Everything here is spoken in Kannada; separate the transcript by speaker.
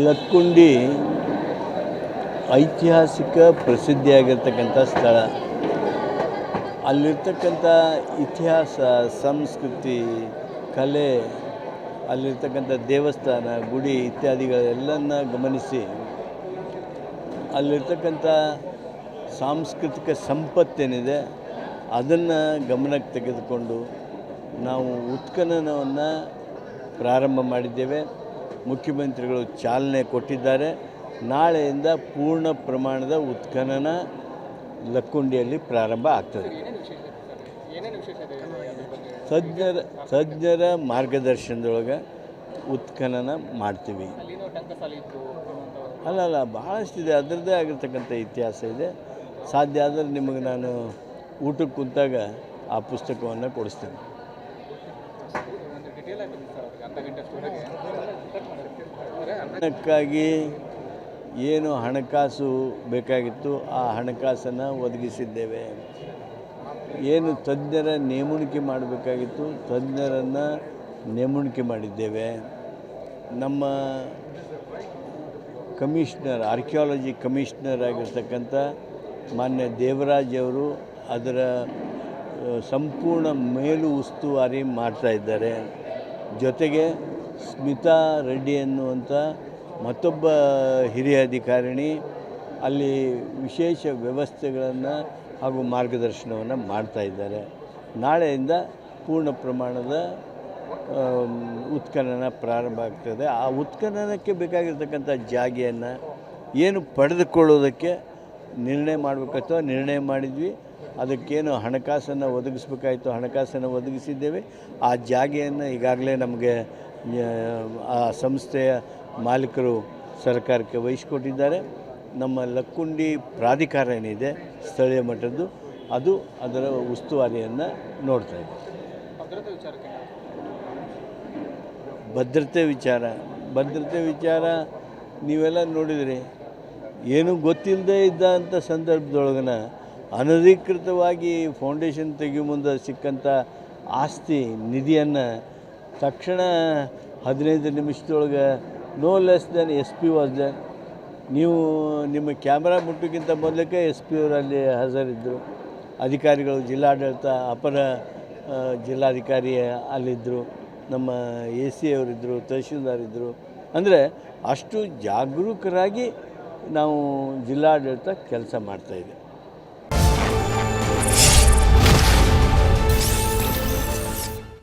Speaker 1: ಲಕ್ಕುಂಡಿ ಐತಿಹಾಸಿಕ ಪ್ರಸಿದ್ಧಿಯಾಗಿರ್ತಕ್ಕಂಥ ಸ್ಥಳ. ಅಲ್ಲಿರ್ತಕ್ಕಂಥ ಇತಿಹಾಸ, ಸಂಸ್ಕೃತಿ, ಕಲೆ, ಅಲ್ಲಿರ್ತಕ್ಕಂಥ ದೇವಸ್ಥಾನ, ಗುಡಿ ಇತ್ಯಾದಿಗಳೆಲ್ಲನ್ನ ಗಮನಿಸಿ ಅಲ್ಲಿರ್ತಕ್ಕಂಥ ಸಾಂಸ್ಕೃತಿಕ ಸಂಪತ್ತೇನಿದೆ ಅದನ್ನು ಗಮನಕ್ಕೆ ತೆಗೆದುಕೊಂಡು ನಾವು ಉತ್ಖನನವನ್ನು ಪ್ರಾರಂಭ ಮಾಡಿದ್ದೇವೆ. ಮುಖ್ಯಮಂತ್ರಿಗಳು ಚಾಲನೆ ಕೊಟ್ಟಿದ್ದಾರೆ. ನಾಳೆಯಿಂದ ಪೂರ್ಣ ಪ್ರಮಾಣದ ಉತ್ಖನನ ಲಕ್ಕುಂಡಿಯಲ್ಲಿ ಪ್ರಾರಂಭ ಆಗ್ತದೆ. ತಜ್ಞರ ಮಾರ್ಗದರ್ಶನದೊಳಗೆ ಉತ್ಖನನ ಮಾಡ್ತೀವಿ. ಅಲ್ಲ ಭಾಳಷ್ಟಿದೆ, ಅದರದ್ದೇ ಆಗಿರ್ತಕ್ಕಂಥ ಇತಿಹಾಸ ಇದೆ. ಸಾಧ್ಯ ಆದರೆ ನಿಮಗೆ ನಾನು ಊಟಕ್ಕೆ ಕುಂತಾಗ ಆ ಪುಸ್ತಕವನ್ನು ಕೊಡಿಸ್ತೀನಿ. ಅದಕ್ಕಾಗಿ ಏನು ಹಣಕಾಸು ಬೇಕಾಗಿತ್ತು ಆ ಹಣಕಾಸನ್ನು ಒದಗಿಸಿದ್ದೇವೆ. ಏನು ತಜ್ಞರ ನೇಮಣಿಕೆ ಮಾಡಬೇಕಾಗಿತ್ತು ತಜ್ಞರನ್ನು ನೇಮಣಿಕೆ ಮಾಡಿದ್ದೇವೆ. ನಮ್ಮ ಕಮಿಷನರ್, ಆರ್ಕಿಯಾಲಜಿ ಕಮಿಷನರ್ ಆಗಿರ್ತಕ್ಕಂಥ ಮಾನ್ಯ ದೇವರಾಜ್ ಅವರು ಅದರ ಸಂಪೂರ್ಣ ಮೇಲು ಉಸ್ತುವಾರಿ ಮಾಡ್ತಾಯಿದ್ದಾರೆ. ಜೊತೆಗೆ ಸ್ಮಿತಾ ರೆಡ್ಡಿ ಅನ್ನುವಂಥ ಮತ್ತೊಬ್ಬ ಹಿರಿಯ ಅಧಿಕಾರಿಣಿ ಅಲ್ಲಿ ವಿಶೇಷ ವ್ಯವಸ್ಥೆಗಳನ್ನು ಹಾಗೂ ಮಾರ್ಗದರ್ಶನವನ್ನು ಮಾಡ್ತಾಯಿದ್ದಾರೆ. ನಾಳೆಯಿಂದ ಪೂರ್ಣ ಪ್ರಮಾಣದ ಉತ್ಖನನ ಪ್ರಾರಂಭ ಆಗ್ತದೆ. ಆ ಉತ್ಖನನಕ್ಕೆ ಬೇಕಾಗಿರ್ತಕ್ಕಂಥ ಜಾಗೆಯನ್ನು ಏನು ಪಡೆದುಕೊಳ್ಳೋದಕ್ಕೆ ನಿರ್ಣಯ ಮಾಡಬೇಕಾಯ್ತೋ ನಿರ್ಣಯ ಮಾಡಿದ್ವಿ. ಅದಕ್ಕೇನು ಹಣಕಾಸನ್ನು ಒದಗಿಸ್ಬೇಕಾಯ್ತು ಹಣಕಾಸನ್ನು ಒದಗಿಸಿದ್ದೇವೆ. ಆ ಜಾಗೆಯನ್ನು ಈಗಾಗಲೇ ನಮಗೆ ಆ ಸಂಸ್ಥೆಯ ಮಾಲೀಕರು ಸರ್ಕಾರಕ್ಕೆ ವಹಿಸಿಕೊಟ್ಟಿದ್ದಾರೆ. ನಮ್ಮ ಲಕ್ಕುಂಡಿ ಪ್ರಾಧಿಕಾರ ಏನಿದೆ ಸ್ಥಳೀಯ ಮಟ್ಟದ್ದು ಅದು ಅದರ ಉಸ್ತುವಾರಿಯನ್ನು ನೋಡ್ತಾ ಇದೆ. ಭದ್ರತೆ ವಿಚಾರ ನೀವೆಲ್ಲ ನೋಡಿದ್ರಿ. ಏನೂ ಗೊತ್ತಿಲ್ಲದೆ ಇದ್ದಂಥ ಸಂದರ್ಭದೊಳಗನ ಅನಧಿಕೃತವಾಗಿ ಫೌಂಡೇಶನ್ ತೆಗೆಯೋ ಮುಂದೆ ಸಿಕ್ಕಂಥ ಆಸ್ತಿ ನಿಧಿಯನ್ನು ತಕ್ಷಣ 15 ನಿಮಿಷದೊಳಗೆ no less than SP was then. ನೀವು ನಿಮ್ಮ ಕ್ಯಾಮ್ರಾ ಮುಟ್ಟೋಕ್ಕಿಂತ ಮೊದಲಕ್ಕೆ SP ಅವರಲ್ಲಿ ಹಾಜರಿದ್ದರು. ಅಧಿಕಾರಿಗಳು, ಜಿಲ್ಲಾಡಳಿತ, ಅಪರ ಜಿಲ್ಲಾಧಿಕಾರಿ ಅಲ್ಲಿದ್ದರು, ನಮ್ಮ AC ಅವರಿದ್ದರು, ತಹಶೀಲ್ದಾರ್ ಇದ್ದರು. ಅಂದರೆ ಅಷ್ಟು ಜಾಗರೂಕರಾಗಿ ನಾವು ಜಿಲ್ಲಾಡಳಿತ ಕೆಲಸ ಮಾಡ್ತಾಯಿದೆ.